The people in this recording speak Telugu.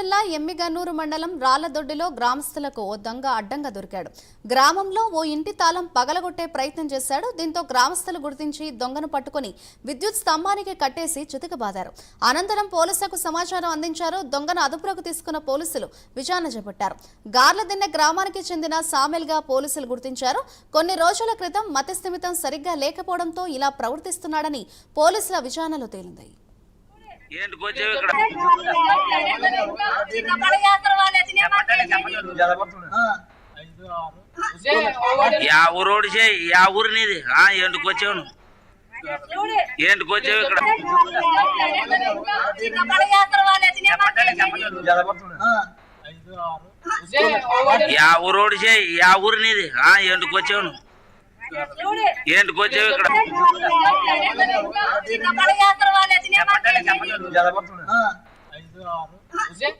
జిల్లా ఎమ్మిగన్నూరు మండలం రాళ్లదొడ్డిలో గ్రామస్తులకు ఓ దొంగ అడ్డంగా దొరికాడు. గ్రామంలో ఓ ఇంటి తాళం పగలగొట్టే ప్రయత్నం చేశాడు. దీంతో గ్రామస్తులు గుర్తించి దొంగను పట్టుకుని విద్యుత్ స్తంభానికి కట్టేసి చితకబాదారు. అనంతరం పోలీసులకు సమాచారం అందించారు. దొంగను అదుపులోకి తీసుకున్న పోలీసులు విచారణ చేపట్టారు. గార్లదిన్నె గ్రామానికి చెందిన సామెల్గా పోలీసులు గుర్తించారు. కొన్ని రోజుల క్రితం మతిస్థిమితం సరిగ్గా లేకపోవడంతో ఇలా ప్రవర్తిస్తున్నాడని పోలీసుల విచారణలో తేలింది. ఊరినిది ఎందుకు వచ్చావు ఎందుకు వచ్చావు ఇక్కడ ఊరోడి ఊరినిది ఎందుకు వచ్చావు ఎందుకు వచ్చావు ఇక్కడ